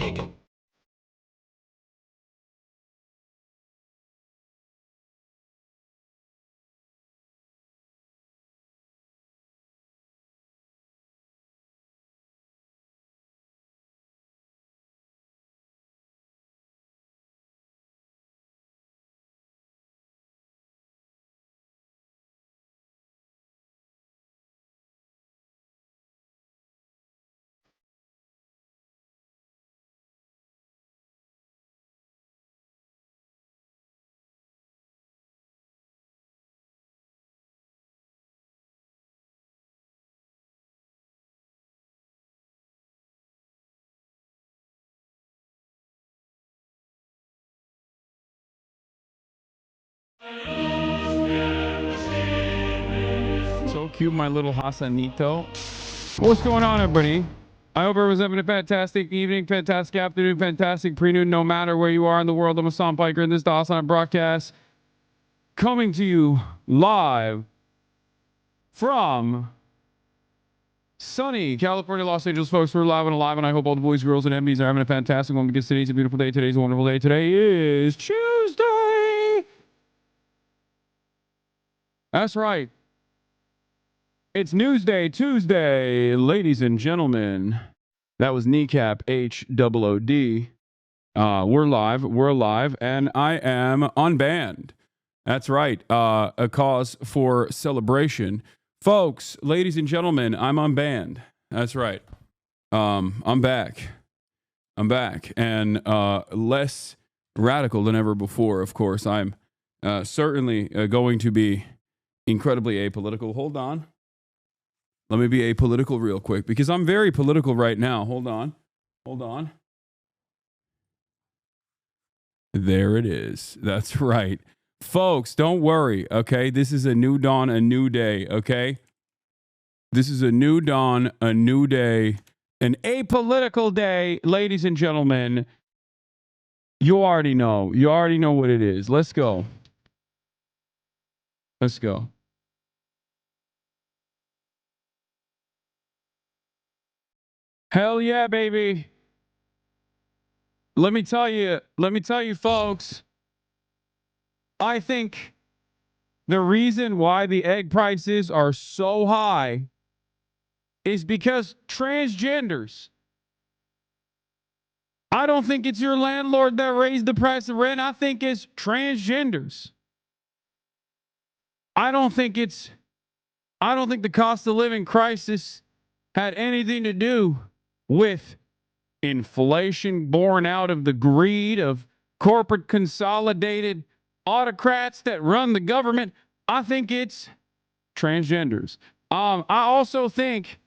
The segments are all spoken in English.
taken. So cute, my little Hasanito. What's going on, everybody? I hope everyone's having a fantastic evening, fantastic afternoon, fantastic pre-noon, no matter where you are in the world. I'm Hasan Piker, and this is the Hasan broadcast coming to you live from sunny California, Los Angeles, folks. We're live and alive, and I hope all the boys, girls, and MBs are having a fantastic one because today's a beautiful day. Today's a wonderful day. Today is Tuesday. That's right. It's Newsday Tuesday, ladies and gentlemen. That was Kneecap HOOD. We're live, and I am unbanned. That's right, a cause for celebration. Folks, ladies and gentlemen, I'm unbanned. That's right. I'm back, and less radical than ever before, of course. I'm certainly going to be incredibly apolitical. Hold on. Let me be apolitical real quick because I'm very political right now. Hold on. There it is. That's right. Folks, don't worry, okay? This is a new dawn, a new day, okay? This is a new dawn, a new day, an apolitical day, ladies and gentlemen. You already know. You already know what it is. Let's go. Let's go. Hell yeah, baby. Let me tell you, folks, I think the reason why the egg prices are so high is because transgenders. I don't think it's your landlord that raised the price of rent. I think it's transgenders. I don't think the cost of living crisis had anything to do with inflation born out of the greed of corporate consolidated autocrats that run the government. I think it's transgenders. I also think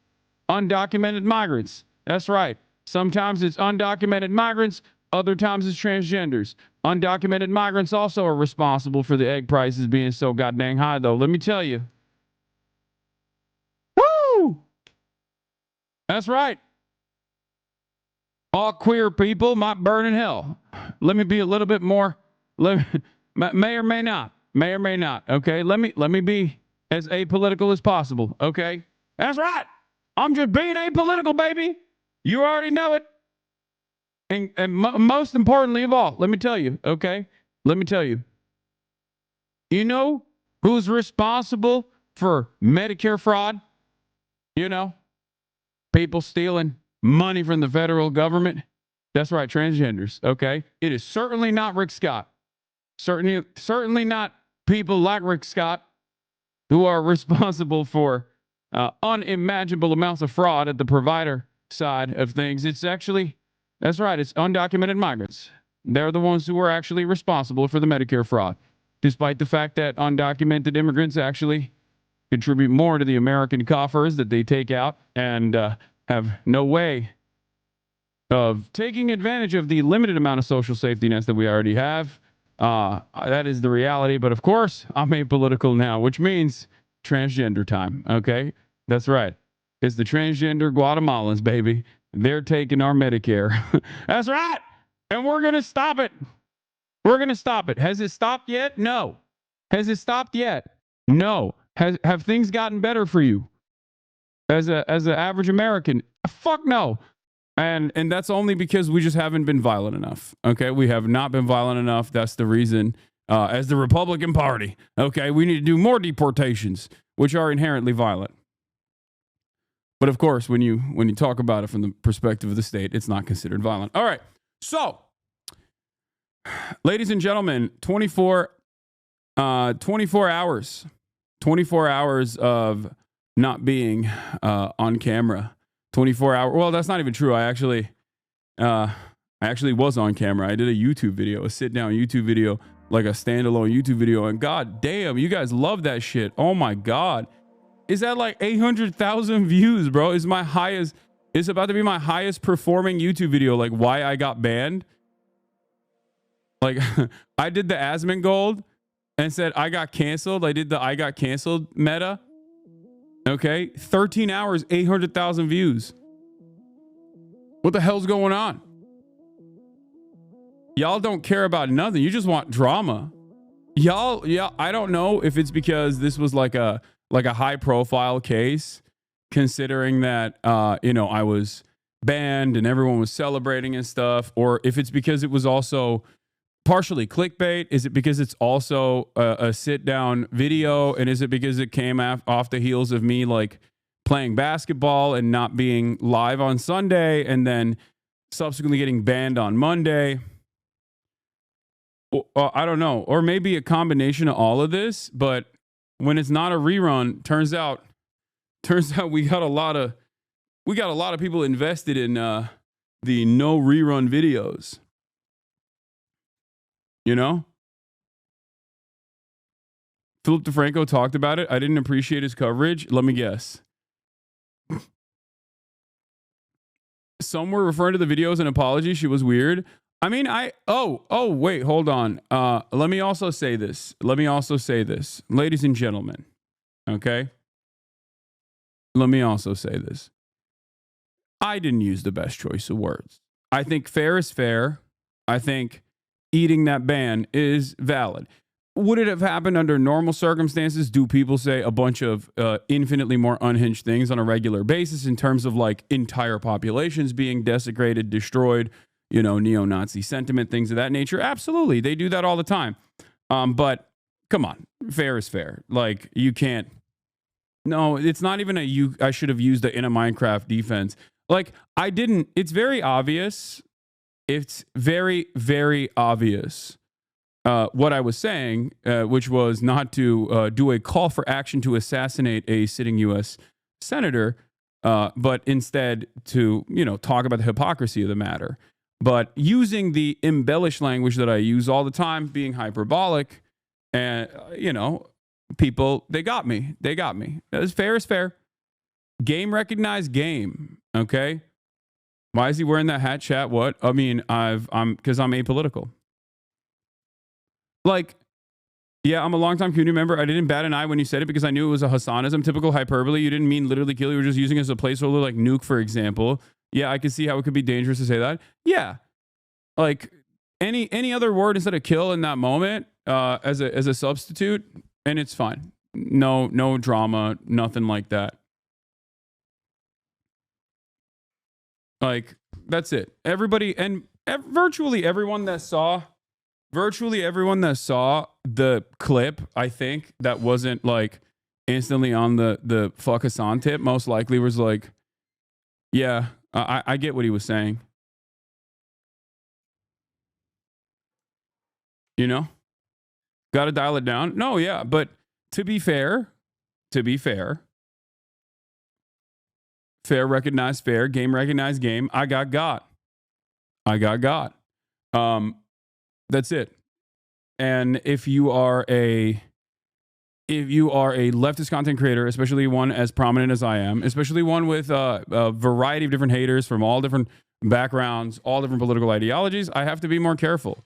undocumented migrants. That's right. Sometimes it's undocumented migrants, other times it's transgenders. Undocumented migrants also are responsible for the egg prices being so goddamn high, though. Let me tell you. Woo! That's right. All queer people might burn in hell. Let me be a little bit more. May or may not. Okay. Let me be as apolitical as possible. Okay. That's right. I'm just being apolitical, baby. You already know it. And most importantly of all, let me tell you. Okay. Let me tell you. You know who's responsible for Medicare fraud? You know, people stealing money from the federal government. That's right, transgenders. Okay, it is certainly not Rick Scott. Certainly not people like Rick Scott who are responsible for unimaginable amounts of fraud at the provider side of things. It's actually, that's right, it's undocumented migrants. They're the ones who are actually responsible for the Medicare fraud, despite the fact that undocumented immigrants actually contribute more to the American coffers that they take out and have no way of taking advantage of the limited amount of social safety nets that we already have. That is the reality. But of course, I'm apolitical now, which means transgender time. Okay. That's right. It's the transgender Guatemalans, baby. They're taking our Medicare. That's right. And we're going to stop it. Has it stopped yet? No. Has it stopped yet? No. Have things gotten better for you as an average American? Fuck no. And that's only because we just haven't been violent enough. Okay, we have not been violent enough. That's the reason. As the Republican Party, okay, we need to do more deportations, which are inherently violent. But of course, when you talk about it from the perspective of the state, it's not considered violent. All right, so ladies and gentlemen, 24 hours of not being on camera. 24 hours. Well, that's not even true. I actually was on camera. I did a YouTube video, a sit down YouTube video, like a standalone YouTube video. And god damn, you guys love that shit. Oh my god. Is that like 800,000 views, bro? It's about to be my highest performing YouTube video. Like why I got banned. Like I did the Asmongold and said I got canceled. I did the I got canceled meta. Okay, 13 hours, 800,000 views. What the hell's going on? Y'all don't care about nothing. You just want drama. Y'all, yeah, I don't know if it's because this was like a high profile case, considering that I was banned and everyone was celebrating and stuff, or if it's because it was also partially clickbait. Is it because it's also a sit down video, and is it because it came off the heels of me like playing basketball and not being live on Sunday and then subsequently getting banned on Monday? I don't know, or maybe a combination of all of this. But when it's not a rerun, turns out we got a lot of people invested in the no rerun videos. You know, Philip DeFranco talked about it. I didn't appreciate his coverage. Let me guess. Some were referring to the video as an apology. She was weird. I mean, wait, hold on. Let me also say this. Ladies and gentlemen, okay? Let me also say this. I didn't use the best choice of words. I think fair is fair. I think eating that ban is valid. Would it have happened under normal circumstances? Do people say a bunch of infinitely more unhinged things on a regular basis in terms of like entire populations being desecrated, destroyed, neo-Nazi sentiment, things of that nature? Absolutely. They do that all the time. But come on, fair is fair. Like you can't, no, it's not even I should have used in a Minecraft defense. Like I didn't, it's very obvious. It's very, very obvious what I was saying, which was not to do a call for action to assassinate a sitting U.S. senator, but instead to, talk about the hypocrisy of the matter. But using the embellished language that I use all the time, being hyperbolic, and, people, they got me. As fair is fair. Game recognized game, okay? Why is he wearing that hat, chat? What? I mean, because I'm apolitical. Like, yeah, I'm a longtime community member. I didn't bat an eye when you said it because I knew it was a Hasanism, typical hyperbole. You didn't mean literally kill. You were just using it as a placeholder, like nuke, for example. Yeah, I can see how it could be dangerous to say that. Yeah, like any other word instead of kill in that moment as a substitute, and it's fine. No drama, nothing like that. Like that's it. Everybody and virtually everyone that saw the clip, I think, that wasn't like instantly on the fuck Hasan tip, most likely was like, yeah, I get what he was saying. Got to dial it down. No, yeah, but to be fair, fair recognized fair, game recognized game. I got got. That's it. And if you are a leftist content creator, especially one as prominent as I am, especially one with a variety of different haters from all different backgrounds, all different political ideologies, I have to be more careful.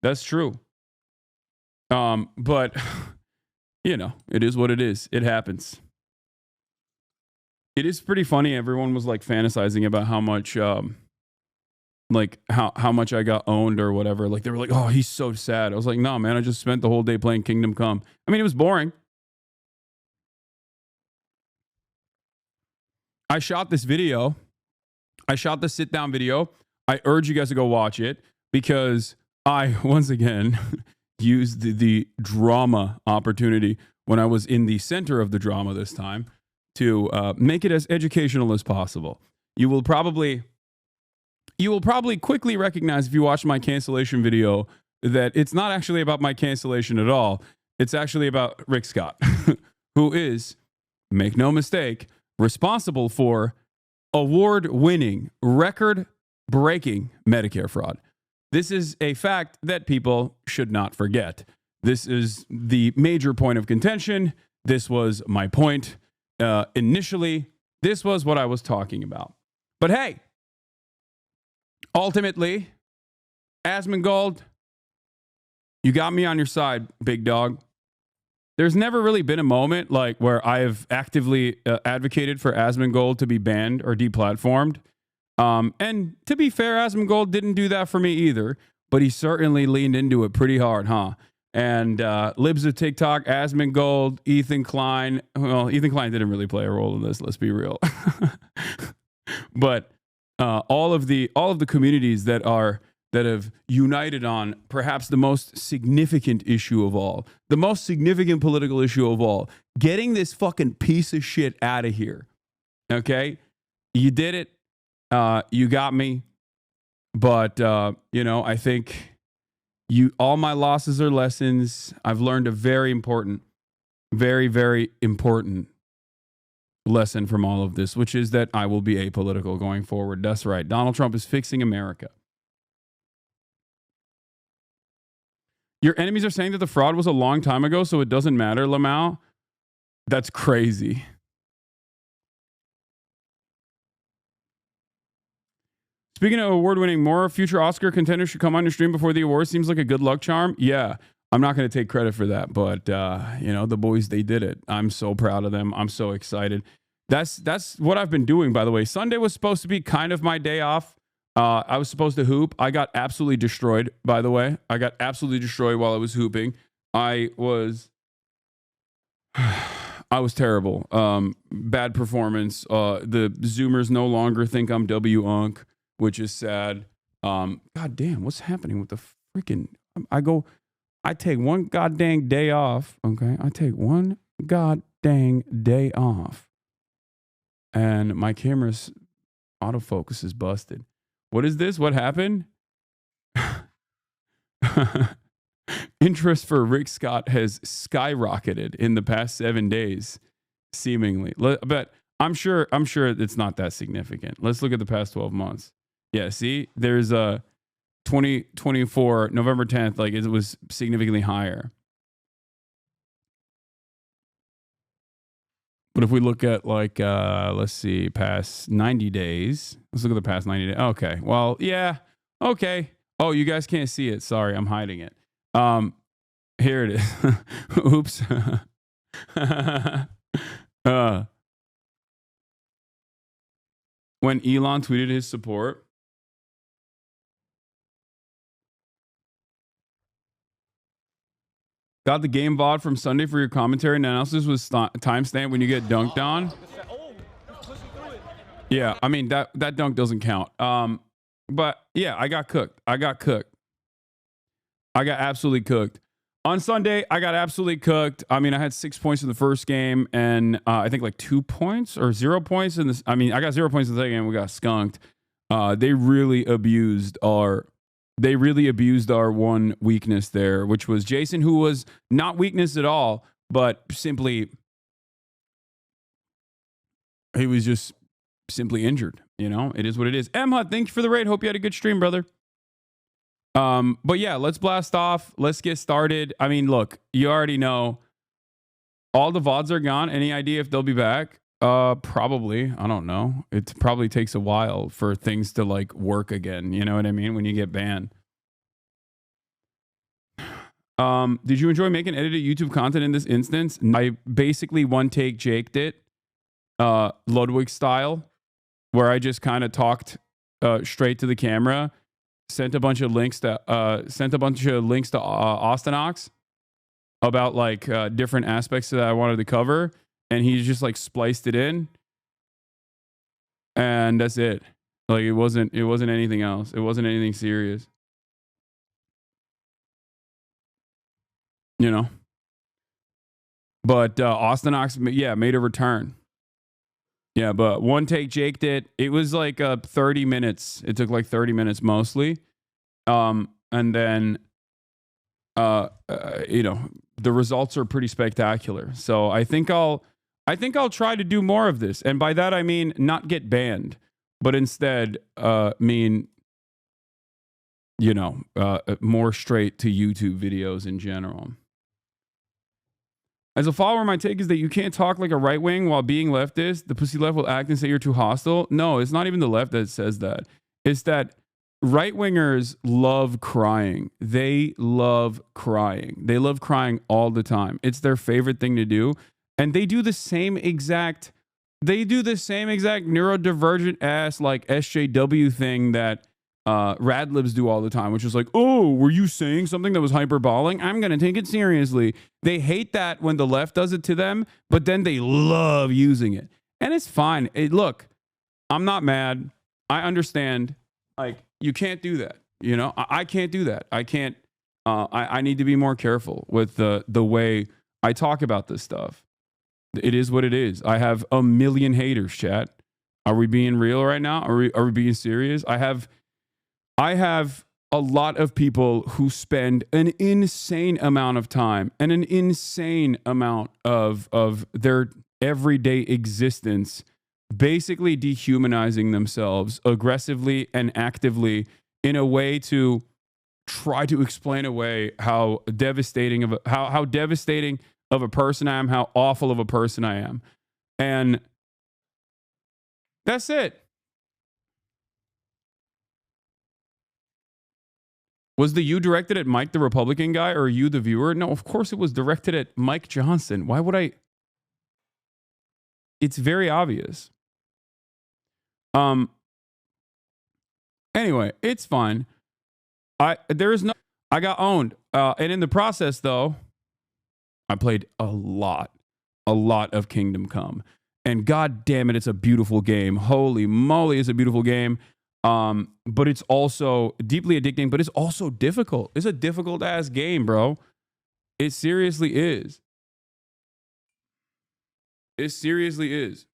That's true. But it is what it is. It happens. It is pretty funny. Everyone was like fantasizing about how much how much I got owned or whatever. Like they were like, oh, he's so sad. I was like, no, man, I just spent the whole day playing Kingdom Come. I mean, it was boring. I shot this video I shot the sit down video. I urge you guys to go watch it because I, once again, used the drama opportunity when I was in the center of the drama this time to make it as educational as possible. You will probably quickly recognize if you watch my cancellation video that it's not actually about my cancellation at all. It's actually about Rick Scott, who is, make no mistake, responsible for award-winning, record-breaking Medicare fraud. This is a fact that people should not forget. This is the major point of contention. This was my point initially. This was what I was talking about. But hey, ultimately, Asmongold, you got me on your side, big dog. There's never really been a moment like where I have actively advocated for Asmongold to be banned or deplatformed. And to be fair, Asmongold didn't do that for me either, but he certainly leaned into it pretty hard, huh? And Libs of TikTok, Asmongold, Ethan Klein. Well, Ethan Klein didn't really play a role in this, let's be real. But all of the communities that have united on perhaps the most significant issue of all, the most significant political issue of all, getting this fucking piece of shit out of here. Okay? You did it. You got me. But, I think all my losses are lessons. I've learned a very important, very, very important lesson from all of this, which is that I will be apolitical going forward. That's right. Donald Trump is fixing America. Your enemies are saying that the fraud was a long time ago, so it doesn't matter, Lamau. That's crazy. Speaking of award-winning, more future Oscar contenders should come on your stream before the award. Seems like a good luck charm. Yeah, I'm not going to take credit for that, but the boys, they did it. I'm so proud of them. I'm so excited. That's what I've been doing, by the way. Sunday was supposed to be kind of my day off. I was supposed to hoop. I got absolutely destroyed, by the way. I got absolutely destroyed while I was hooping. I was terrible. Bad performance. The Zoomers no longer think I'm W-Unk, which is sad. God damn, what's happening with the freaking... I take one goddamn day off, okay? I take one goddamn day off. And my camera's autofocus is busted. What is this? What happened? Interest for Rick Scott has skyrocketed in the past 7 days, seemingly. But I'm sure it's not that significant. Let's look at the past 12 months. Yeah, see, there's a 2024 November 10th, like it was significantly higher. But if we look at let's see, past 90 days, let's look at the past 90 days. Okay, well, yeah, okay. Oh, you guys can't see it. Sorry, I'm hiding it. Here it is. Oops. When Elon tweeted his support, got the game VOD from Sunday for your commentary and analysis was timestamp when you get dunked on. Yeah, I mean, that dunk doesn't count. But yeah, I got cooked. I got absolutely cooked. On Sunday, I got absolutely cooked. I mean, I had 6 points in the first game and I think like 2 points or 0 points in this. I mean, I got 0 points in the second game. We got skunked. They really abused our one weakness there, which was Jason, who was not weakness at all, but simply, he was just simply injured. You know, it is what it is. Emma, thank you for the raid. Hope you had a good stream, brother. But yeah, let's blast off. Let's get started. I mean, look, you already know all the VODs are gone. Any idea if they'll be back? Probably. I don't know. It probably takes a while for things to like work again. You know what I mean? When you get banned. Did you enjoy making edited YouTube content in this instance? I basically one take Jaked it, Ludwig style, where I just kind of talked straight to the camera, sent a bunch of links to Austinox about like different aspects that I wanted to cover, and he just like spliced it in, and that's it. Like it wasn't anything else. It wasn't anything serious. You know. But Austin Ox, yeah, made a return. Yeah, but one take Jake did. It was like 30 minutes. It took like 30 minutes mostly. And then you know, the results are pretty spectacular. So I think I'll try to do more of this. And by that I mean not get banned, but instead mean, you know, more straight to YouTube videos in general. As a follower, my take is that you can't talk like a right wing while being leftist. The pussy left will act and say you're too hostile. No, it's not even the left that says that. It's that right wingers love crying. They love crying. They love crying all the time. It's their favorite thing to do. And they do the same exact neurodivergent ass like SJW thing that radlibs do all the time, which is like, oh, were you saying something that was hyperbolic? I'm going to take it seriously. They hate that when the left does it to them, but then they love using it. And it's fine. Look, I'm not mad. I understand. Like, you can't do that. You know, I can't do that. I can't. I need to be more careful with the way I talk about this stuff. It is what it is. I have a million haters, chat. Are we being real right now? Are we being serious? I have a lot of people who spend an insane amount of time and an insane amount of their everyday existence basically dehumanizing themselves aggressively and actively in a way to try to explain away how devastating of a person I am, how awful of a person I am. And that's it. Was the you directed at Mike the Republican guy or you the viewer? No, of course it was directed at Mike Johnson. Why would I? It's very obvious. Anyway, it's fine. I got owned. And in the process though, I played a lot of Kingdom Come. And god damn it, it's a beautiful game. Holy moly, it's a beautiful game. But it's also deeply addicting, but it's also difficult. It's a difficult ass game, bro. It seriously is. It seriously is.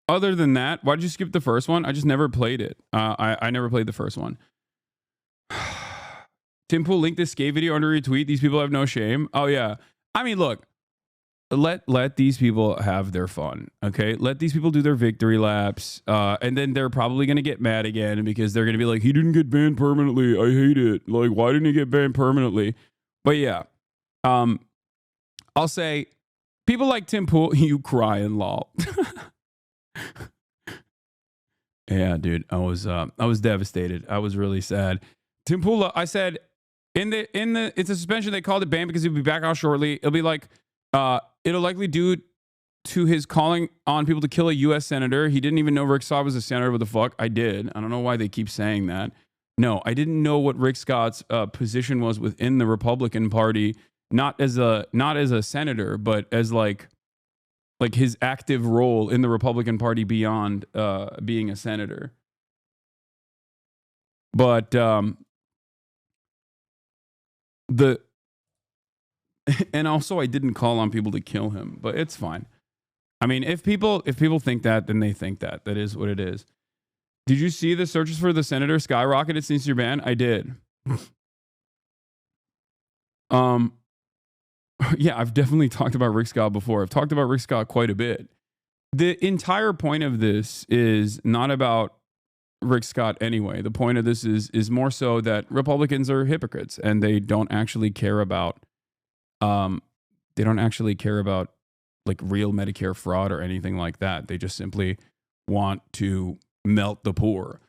Other than that, why did you skip the first one? I just never played it. I never played the first one. Tim Pool linked this skate video under retweet. These people have no shame. Oh yeah. I mean, look, let these people have their fun. Okay. Let these people do their victory laps. And then they're probably going to get mad again because they're going to be like, he didn't get banned permanently. I hate it. Like, why didn't he get banned permanently? But yeah. I'll say people like Tim Pool, you cry and lol. Yeah, dude. I was devastated. I was really sad. Tim Pool, I said, it's a suspension. They called it ban because he'll be back out shortly. It'll be like, it'll likely due to his calling on people to kill a U.S. senator. He didn't even know Rick Scott was a senator. What the fuck? I did. I don't know why they keep saying that. No, I didn't know what Rick Scott's position was within the Republican Party, not as a senator, but as like his active role in the Republican Party beyond being a senator. But and also I didn't call on people to kill him, but it's fine. I mean, if people think that, then they think that. That is what it is. Did you see the searches for the senator skyrocketed since your ban? I did. Yeah, I've definitely talked about Rick Scott before. I've talked about Rick Scott quite a bit. The entire point of this is not about Rick Scott anyway. The point of this is more so that Republicans are hypocrites and they don't actually care about like real Medicare fraud or anything like that. They just simply want to melt the poor.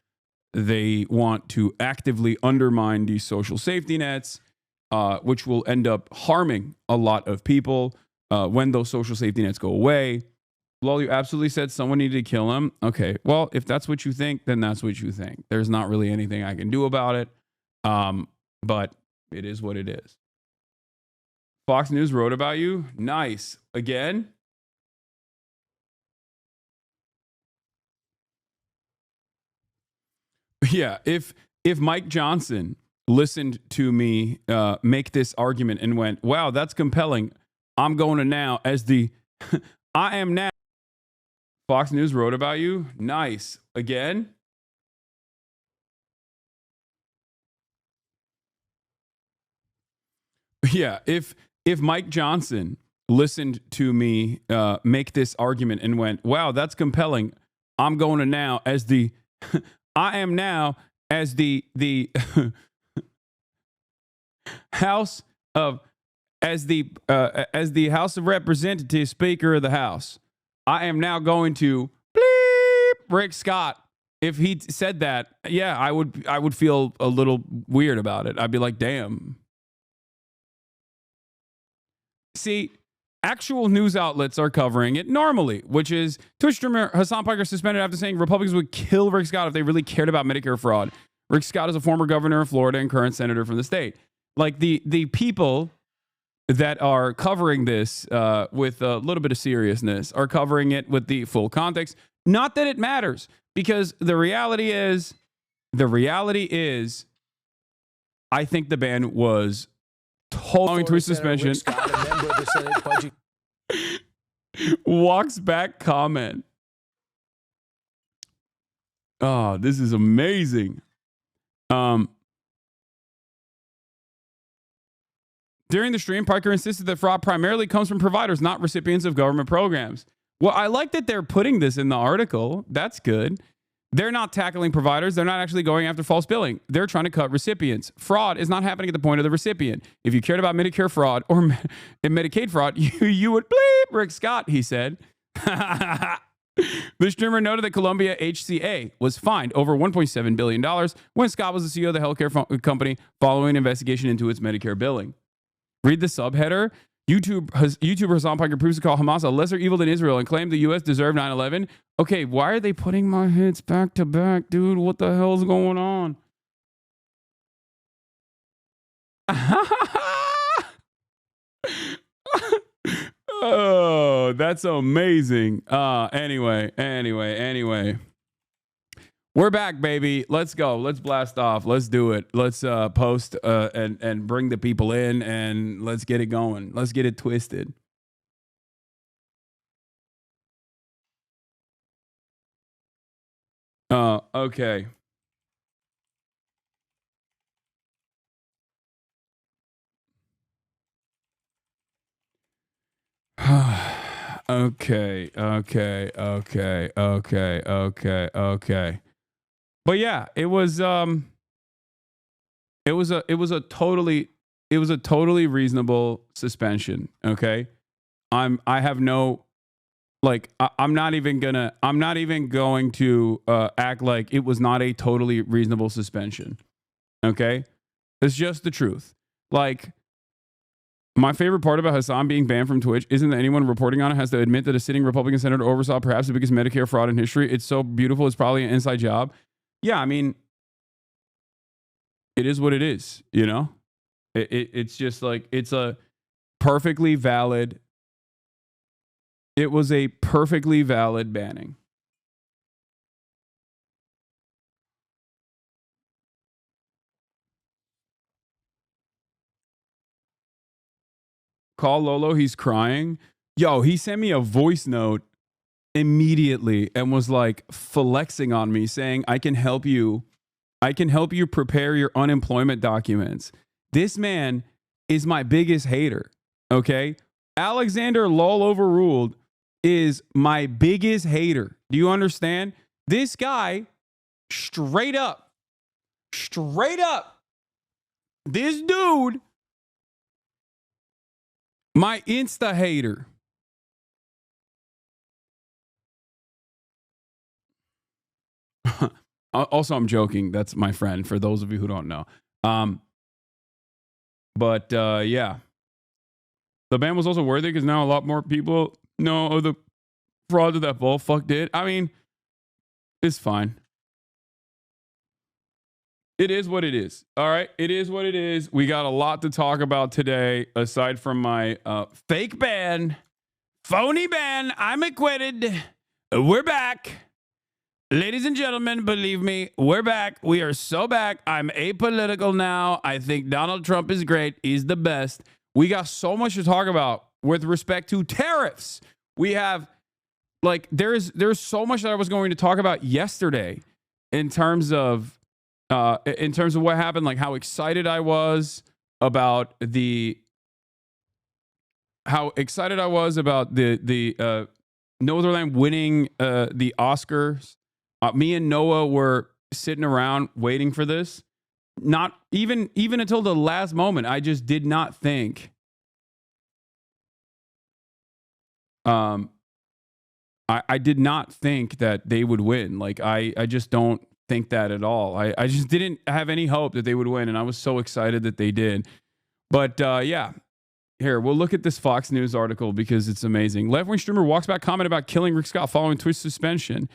They want to actively undermine these social safety nets, which will end up harming a lot of people when those social safety nets go away. Lol, you absolutely said someone needed to kill him. Okay, well, if that's what you think, then that's what you think. There's not really anything I can do about it, but it is what it is. Fox News wrote about you. Nice. Again? Yeah, if Mike Johnson listened to me make this argument and went, "Wow, that's compelling. I'm going to now as the I am now." Fox News wrote about you. Nice. Again? Yeah, if Mike Johnson listened to me make this argument and went, "Wow, that's compelling. I'm going to now as the I am now as the House of as the House of Representatives Speaker of the House. I am now going to bleep Rick Scott." If he said that, yeah, I would feel a little weird about it. I'd be like, "Damn." See, actual news outlets are covering it normally, which is Twitch streamer Hasan Piker suspended after saying Republicans would kill Rick Scott if they really cared about Medicare fraud. Rick Scott is a former governor of Florida and current senator from the state. Like the people that are covering this with a little bit of seriousness are covering it with the full context. Not that it matters, because the reality is, I think the ban was owing to his suspension. Scott, a member of the Senate Budget. Walks back comment. Oh, this is amazing. During the stream, Piker insisted that fraud primarily comes from providers, not recipients of government programs. Well, I like that they're putting this in the article. That's good. They're not tackling providers. They're not actually going after false billing. They're trying to cut recipients. Fraud is not happening at the point of the recipient. If you cared about Medicare fraud or Medicaid fraud, you would bleep Rick Scott, he said. The streamer noted that Columbia HCA was fined over $1.7 billion when Scott was the CEO of the healthcare company following an investigation into its Medicare billing. Read the subheader. YouTuber Hasan Piker proves to call Hamas a lesser evil than Israel and claimed the U.S. deserved 9/11. Okay, why are they putting my hits back to back, dude? What the hell's going on? Oh, that's amazing. Anyway. We're back, baby. Let's go. Let's blast off. Let's do it. Let's post and bring the people in, and let's get it going. Let's get it twisted. Okay. Okay. But yeah, it was a totally reasonable suspension. Okay. I'm not even going to act like it was not a totally reasonable suspension. Okay. It's just the truth. Like, my favorite part about Hasan being banned from Twitch isn't that anyone reporting on it has to admit that a sitting Republican senator oversaw perhaps the biggest Medicare fraud in history. It's so beautiful. It's probably an inside job. Yeah, I mean, it is what it is, you know? It's just like, it's a perfectly valid, it was a perfectly valid banning. Call Lolo, he's crying. Yo, he sent me a voice note immediately and was like flexing on me, saying, I can help you prepare your unemployment documents. This man is my biggest hater. Okay. Alexander Lol Overruled is my biggest hater. Do you understand? This guy, straight up, this dude, my Insta hater. Also, I'm joking. That's my friend, for those of you who don't know. But yeah. The ban was also worthy because now a lot more people know the fraud that Bullfuck did. I mean, it's fine. It is what it is. All right. It is what it is. We got a lot to talk about today, aside from my fake ban, phony ban. I'm acquitted. We're back. Ladies and gentlemen, believe me, we're back. We are so back. I'm apolitical now. I think Donald Trump is great. He's the best. We got so much to talk about with respect to tariffs. We have, like, there's so much that I was going to talk about yesterday in terms of what happened, like how excited I was about the Northernland winning the Oscars. Me and Noah were sitting around waiting for this. Not even until the last moment. I just did not think. I did not think that they would win. Like I just don't think that at all. I just didn't have any hope that they would win, and I was so excited that they did. But yeah. Here, we'll look at this Fox News article because it's amazing. Left-wing streamer walks back comment about killing Rick Scott following Twitch suspension.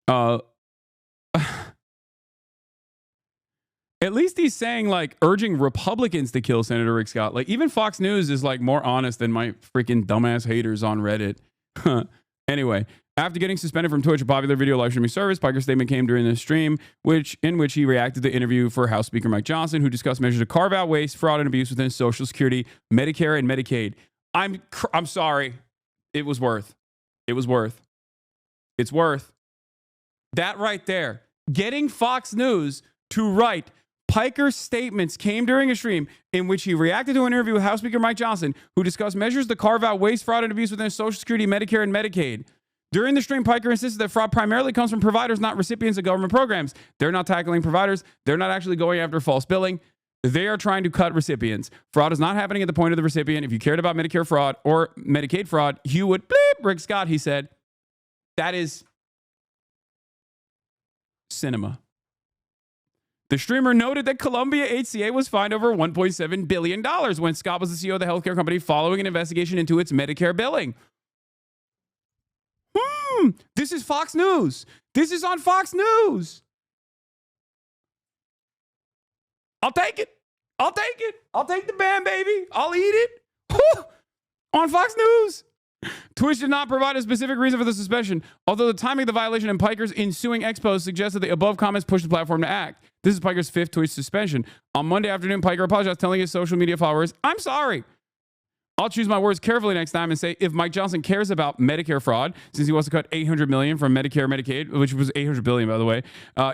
At least he's saying, like, urging Republicans to kill Senator Rick Scott. Like, even Fox News is, like, more honest than my freaking dumbass haters on Reddit. Anyway, after getting suspended from Twitch, a popular video live streaming service, Piker's statement came during the stream, in which he reacted to the interview for House Speaker Mike Johnson, who discussed measures to carve out waste, fraud, and abuse within Social Security, Medicare, and Medicaid. I'm sorry. It was worth. It's worth. That right there. Getting Fox News to write Piker's statements came during a stream in which he reacted to an interview with House Speaker Mike Johnson, who discussed measures to carve out waste, fraud, and abuse within Social Security, Medicare, and Medicaid. During the stream, Piker insisted that fraud primarily comes from providers, not recipients of government programs. They're not tackling providers. They're not actually going after false billing. They are trying to cut recipients. Fraud is not happening at the point of the recipient. If you cared about Medicare fraud or Medicaid fraud, you would bleep Rick Scott, he said. That is cinema. The streamer noted that Columbia HCA was fined over $1.7 billion when Scott was the CEO of the healthcare company following an investigation into its Medicare billing. This is Fox News. This is on Fox News. I'll take it. I'll take the ban, baby. I'll eat it. Whew. On Fox News. Twitch did not provide a specific reason for the suspension, although the timing of the violation and Piker's ensuing expose suggests that the above comments pushed the platform to act. This is Piker's 5th Twitch suspension. On Monday afternoon, Piker apologized, telling his social media followers, "I'm sorry. I'll choose my words carefully next time and say if Mike Johnson cares about Medicare fraud, since he wants to cut $800 million from Medicare and Medicaid, which was $800 billion, by the way,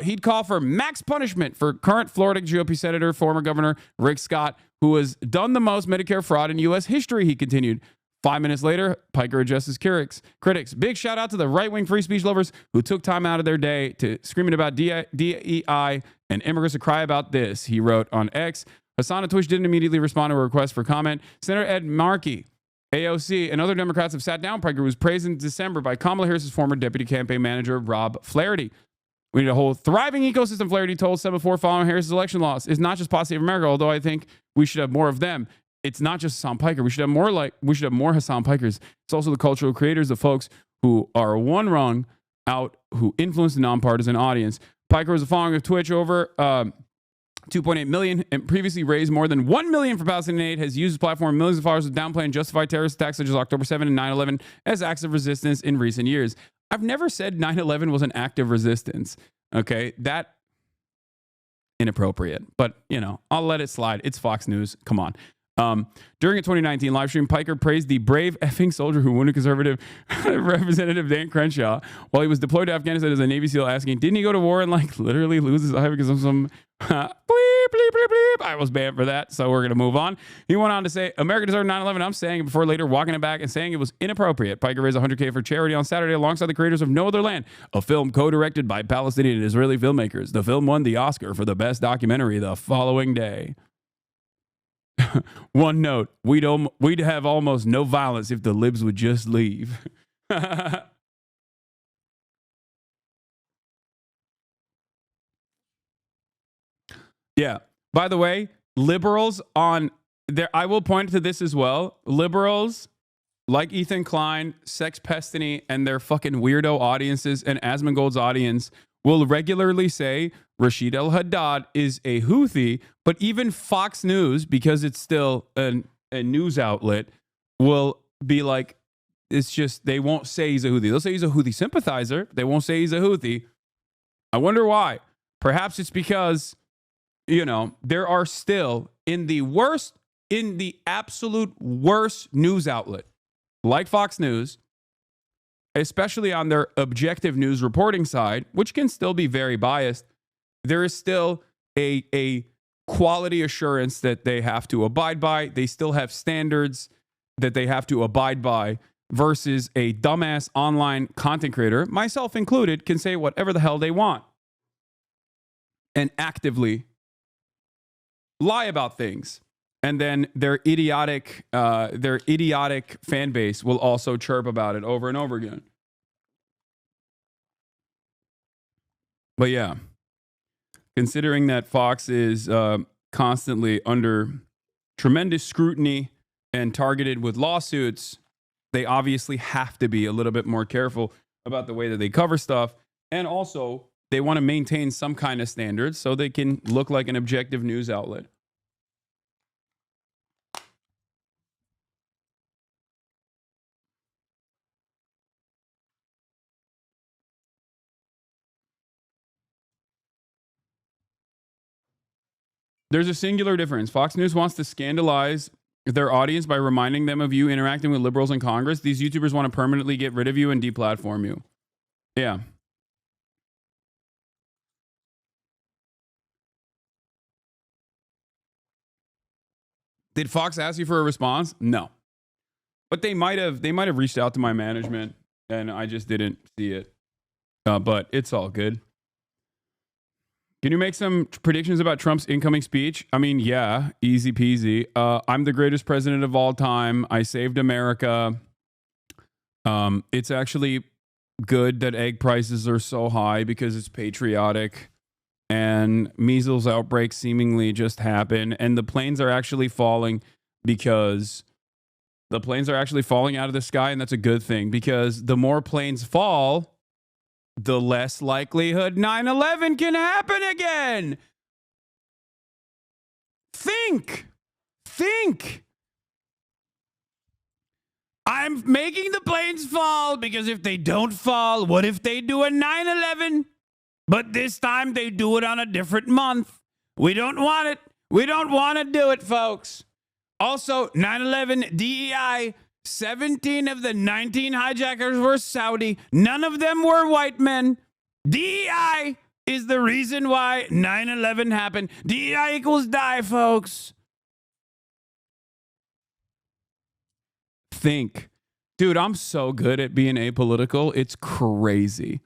he'd call for max punishment for current Florida GOP Senator, former Governor Rick Scott, who has done the most Medicare fraud in U.S. history," he continued. 5 minutes later, Piker addressed his critics. Big shout out to the right-wing free speech lovers who took time out of their day to screaming about DEI and immigrants to cry about this, he wrote on X. Hasan on Twitch didn't immediately respond to a request for comment. Senator Ed Markey, AOC, and other Democrats have sat down Piker, who was praised in December by Kamala Harris's former deputy campaign manager, Rob Flaherty. "We need a whole thriving ecosystem," Flaherty told 7-4 following Harris's election loss. "It's not just Pod Save America, although I think we should have more of them. It's not just Hasan Piker. We should have more Hasan Pikers. It's also the cultural creators, the folks who are one rung out, who influence the nonpartisan audience." Piker was a following of Twitch over 2.8 million and previously raised more than 1 million for Palestinian aid, has used his platform millions of followers to downplay and justify terrorist attacks such as October 7 and 9/11 as acts of resistance in recent years. I've never said 9/11 was an act of resistance. Okay, that inappropriate, but you know, I'll let it slide. It's Fox News. Come on. During a 2019 live stream, Piker praised the brave effing soldier who wounded conservative Representative Dan Crenshaw while he was deployed to Afghanistan as a Navy SEAL, asking, didn't he go to war and like literally lose his eye because of some bleep, bleep, bleep, bleep. I was banned for that, so we're going to move on. He went on to say, America deserved 9/11. I'm saying it before later, walking it back and saying it was inappropriate. Piker raised $100K for charity on Saturday alongside the creators of No Other Land, a film co-directed by Palestinian and Israeli filmmakers. The film won the Oscar for the best documentary the following day. One note, we'd have almost no violence if the libs would just leave. Yeah. By the way, liberals on there, I will point to this as well. Liberals like Ethan Klein, Sex Pestiny, and their fucking weirdo audiences and Asmongold's audience will regularly say Rashid al-Haddad is a Houthi, but even Fox News, because it's still a news outlet, will be like, it's just, they won't say he's a Houthi. They'll say he's a Houthi sympathizer. They won't say he's a Houthi. I wonder why. Perhaps it's because, there are still in the absolute worst news outlet, like Fox News, especially on their objective news reporting side, which can still be very biased, there is still a quality assurance that they have to abide by. They still have standards that they have to abide by, versus a dumbass online content creator, myself included, can say whatever the hell they want and actively lie about things. And then their idiotic fan base will also chirp about it over and over again. But yeah, considering that Fox is constantly under tremendous scrutiny and targeted with lawsuits, they obviously have to be a little bit more careful about the way that they cover stuff. And also, they want to maintain some kind of standards so they can look like an objective news outlet. There's a singular difference. Fox News wants to scandalize their audience by reminding them of you interacting with liberals in Congress. These YouTubers want to permanently get rid of you and deplatform you. Yeah. Did Fox ask you for a response? No. But they might have reached out to my management and I just didn't see it. But it's all good. Can you make some predictions about Trump's incoming speech? I mean, yeah, easy peasy. I'm the greatest president of all time. I saved America. It's actually good that egg prices are so high because it's patriotic. And measles outbreaks seemingly just happen. And the planes are actually falling because the planes are actually falling out of the sky. And that's a good thing, because the more planes fall, the less likelihood 9/11 can happen again. Think. I'm making the planes fall because if they don't fall, what if they do a 9/11? But this time they do it on a different month. We don't want it. We don't want to do it, folks. Also, 9/11 DEI, 17 of the 19 hijackers were Saudi. None of them were white men. DEI is the reason why 9/11 happened. DEI equals die, folks. Think. Dude, I'm so good at being apolitical. It's crazy.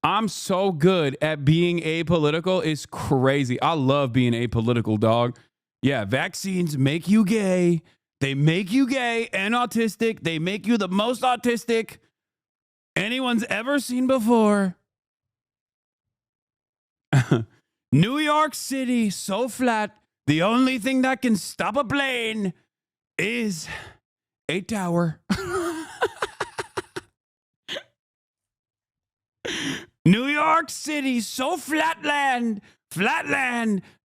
I'm so good at being apolitical. It's crazy. I love being apolitical, dog. Yeah, vaccines make you gay. They make you gay and autistic. They make you the most autistic anyone's ever seen before. New York City, so flat. The only thing that can stop a plane is a tower. New York City, so flatland,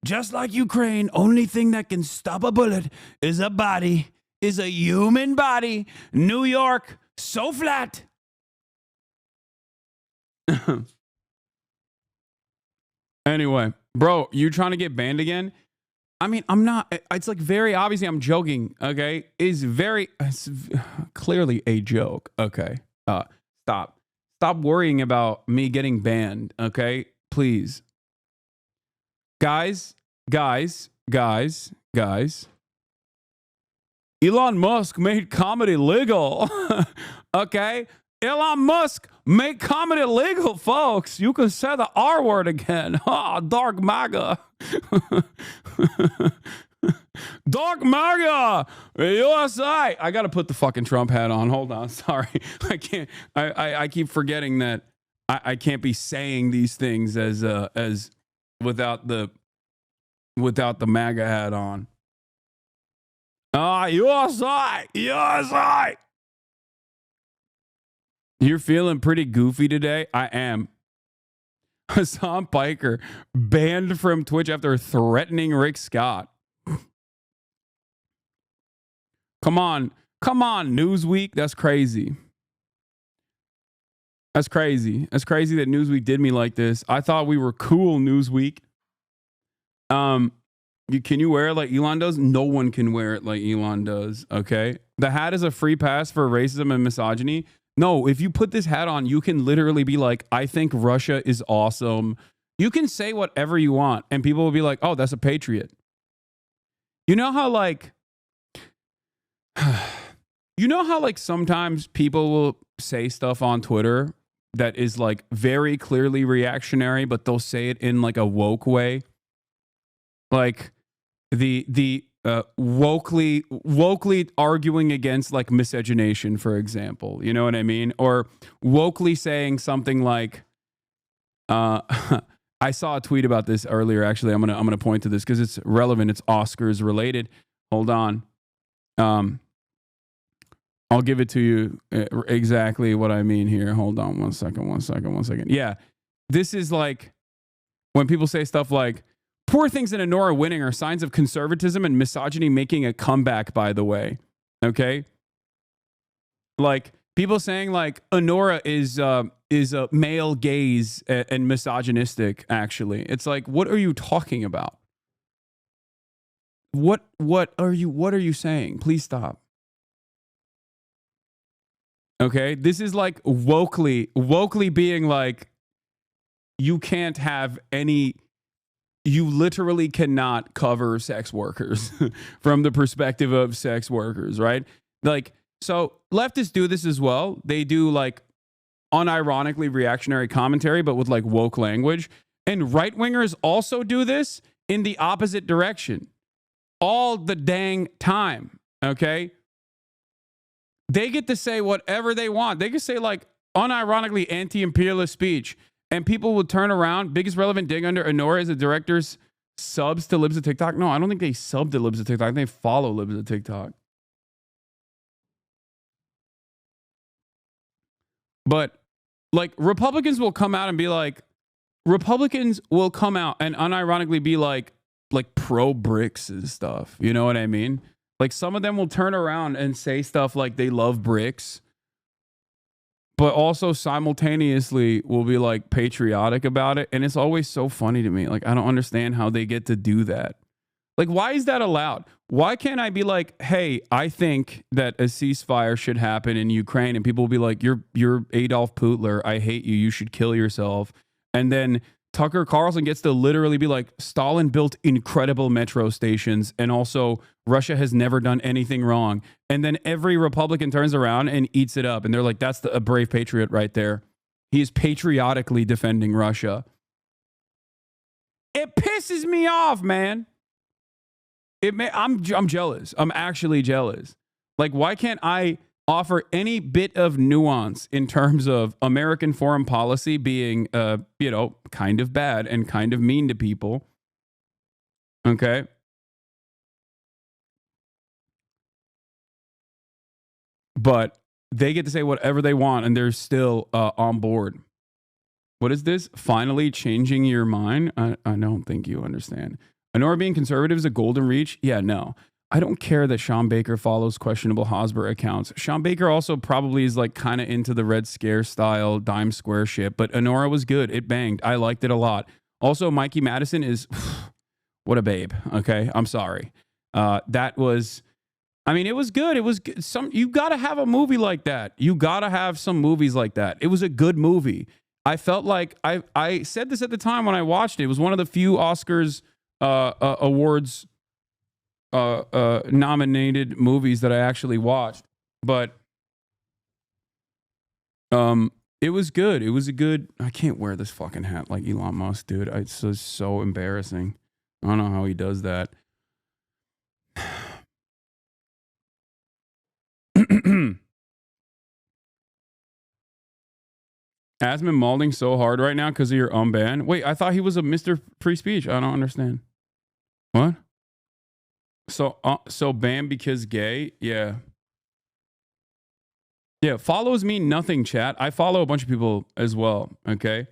just like Ukraine. Only thing that can stop a bullet is a body, is a human body. New York, so flat. Anyway, bro, you trying to get banned again? I mean, I'm not. It's like very obviously I'm joking, okay? It's clearly a joke, okay? Stop. Stop worrying about me getting banned, okay? Please. Guys. Elon Musk made comedy legal, okay? Elon Musk made comedy legal, folks. You can say the R word again. Oh, dark MAGA. Dark MAGA, USA. I got to put the fucking Trump hat on. Hold on. Sorry. I can't. I keep forgetting that I can't be saying these things as without the MAGA hat on. USA. You're feeling pretty goofy today? I am. Hasan Piker banned from Twitch after threatening Rick Scott. Come on, Newsweek. That's crazy. That's crazy. That's crazy that Newsweek did me like this. I thought we were cool, Newsweek. Can you wear it like Elon does? No one can wear it like Elon does. Okay, the hat is a free pass for racism and misogyny. No, if you put this hat on, you can literally be like, I think Russia is awesome. You can say whatever you want, and people will be like, oh, that's a patriot. You know how like sometimes people will say stuff on Twitter that is like very clearly reactionary, but they'll say it in like a woke way. Like the wokely arguing against like miscegenation, for example. You know what I mean? Or wokely saying something like, I saw a tweet about this earlier. Actually, I'm gonna point to this because it's relevant. It's Oscars related. Hold on. I'll give it to you exactly what I mean here. Hold on one second. Yeah. This is like when people say stuff like, poor things in Honora winning are signs of conservatism and misogyny making a comeback, by the way. Okay? Like people saying like Honora is a male gaze and misogynistic, actually. It's like, what are you talking about? What are you saying? Please stop. Okay? This is like wokely being like, you can't have any, you literally cannot cover sex workers from the perspective of sex workers, right? Like, so leftists do this as well. They do like unironically reactionary commentary, but with like woke language. And right wingers also do this in the opposite direction all the dang time. Okay. They get to say whatever they want. They can say like unironically anti-imperialist speech. And people will turn around. Biggest relevant dig under Honora is the director's subs to Libs of TikTok. No, I don't think they sub to Libs of TikTok. I think they follow Libs of TikTok. But like Republicans will come out and be like, Republicans will come out and unironically be like pro BRICS and stuff. You know what I mean? Like some of them will turn around and say stuff like they love BRICS, but also simultaneously will be like patriotic about it. And it's always so funny to me. Like, I don't understand how they get to do that. Like, why is that allowed? Why can't I be like, hey, I think that a ceasefire should happen in Ukraine? And people will be like, you're Adolf Hitler. I hate you. You should kill yourself. And then Tucker Carlson gets to literally be like, Stalin built incredible metro stations. And also Russia has never done anything wrong. And then every Republican turns around and eats it up. And they're like, that's a brave patriot right there. He is patriotically defending Russia. It pisses me off, man. I'm jealous. I'm actually jealous. Like, why can't I offer any bit of nuance in terms of American foreign policy being, kind of bad and kind of mean to people? Okay. But they get to say whatever they want and they're still on board. What is this? Finally changing your mind? I don't think you understand. Honora being conservative is a golden reach? Yeah, no. I don't care that Sean Baker follows questionable Hosmer accounts. Sean Baker also probably is like kind of into the Red Scare style dime square shit, but Honora was good. It banged. I liked it a lot. Also, Mikey Madison is, what a babe. Okay, I'm sorry. That was, I mean, it was good. It was good. You got to have a movie like that. You got to have some movies like that. It was a good movie. I felt like, I said this at the time when I watched it. It was one of the few Oscars awards nominated movies that I actually watched, but it was good. It was a good. I can't wear this fucking hat like Elon Musk, dude. It's so embarrassing. I don't know how he does that. Asman Malding so hard right now because of your unban. Wait, I thought he was a Mr. Free Speech. I don't understand. What? So banned because gay? Yeah. Yeah, follows mean nothing, chat. I follow a bunch of people as well, okay?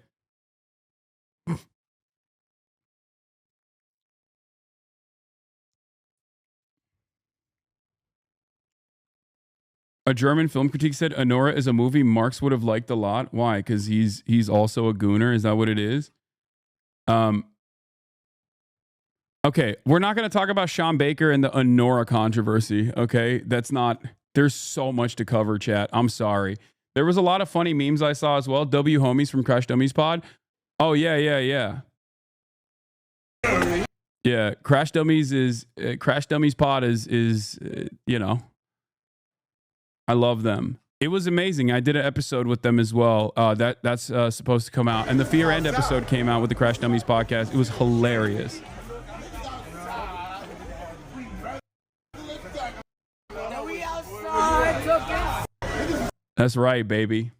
A German film critique said Anora is a movie Marx would have liked a lot. Why? Because he's also a gooner. Is that what it is? Okay, we're not going to talk about Sean Baker and the Anora controversy. Okay, that's not. There's so much to cover, chat. I'm sorry. There was a lot of funny memes I saw as well. W Homies from Crash Dummies Pod. Oh yeah. Yeah, Crash Dummies Pod is you know. I love them. It was amazing. I did an episode with them as well. That's supposed to come out. And the Fear End episode came out with the Crash Dummies podcast. It was hilarious. That's right, baby.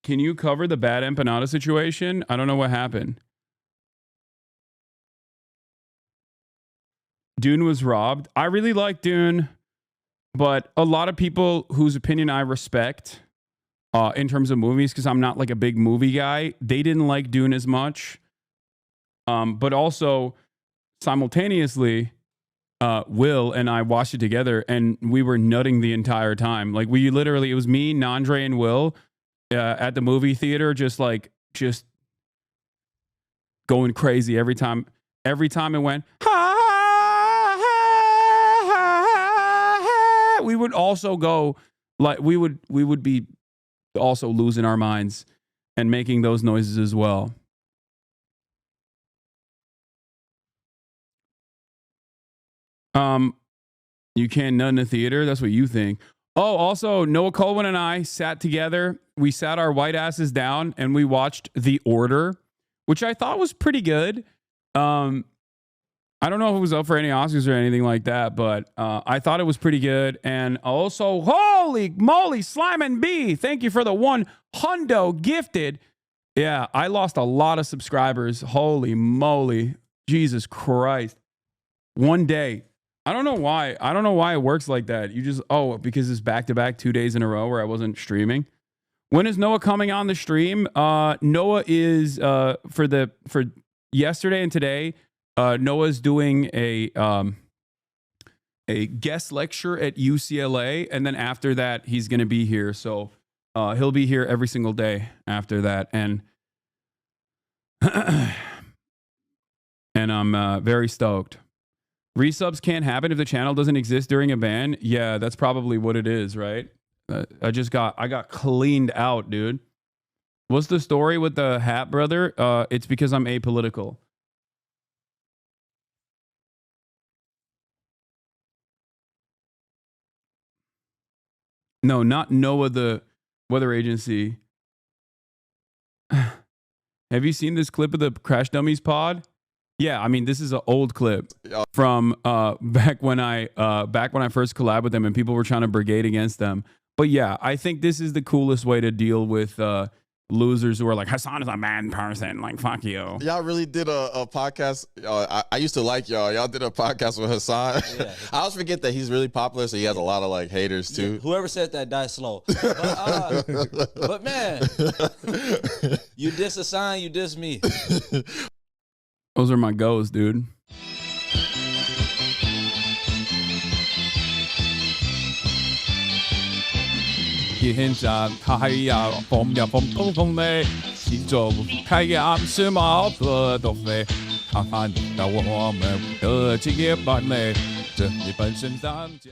Can you cover the bad empanada situation? I don't know what happened. Dune was robbed. I really like Dune, but a lot of people whose opinion I respect in terms of movies, because I'm not like a big movie guy, they didn't like Dune as much. But also, simultaneously, Will and I watched it together, and we were nutting the entire time. Like, we literally, it was me, Nandre, and Will at the movie theater, just going crazy every time it went, we would also go, like, we would be also losing our minds and making those noises as well. You can't nut in the theater. That's what you think. Oh, also, Noah Colwyn and I sat together. We sat our white asses down and we watched The Order, which I thought was pretty good. I don't know if it was up for any Oscars or anything like that, but I thought it was pretty good. And also, holy moly, Slime and B, thank you for the $100 gifted. Yeah, I lost a lot of subscribers. Holy moly. Jesus Christ. One day. I don't know why. I don't know why it works like that. You just, because it's back-to-back 2 days in a row where I wasn't streaming. When is Noah coming on the stream? Noah is, for yesterday and today, Noah's doing a guest lecture at UCLA. And then after that, he's going to be here. So he'll be here every single day after that. And, and I'm very stoked. Resubs can't happen if the channel doesn't exist during a ban. Yeah, that's probably what it is, right? I got cleaned out, dude. What's the story with the hat, brother? It's because I'm apolitical. No, not Noah, the weather agency. Have you seen this clip of the Crash Dummies pod? Yeah, I mean, this is an old clip from back when I first collabed with them and people were trying to brigade against them. But yeah, I think this is the coolest way to deal with losers who are like, Hasan is a bad person, like, fuck you. Y'all really did a podcast. I used to like y'all. Y'all did a podcast with Hasan. Yeah. I always forget that he's really popular, so he has a lot of like haters too. Yeah, whoever said that died slow. But man, you diss Hasan, you diss me. Those are my goals, dude. Hiện giờ thay phòng nhà phòng thông thông này, chỉ做开暗是毛泽东的，看看到我们的职业班内，这里本身当家。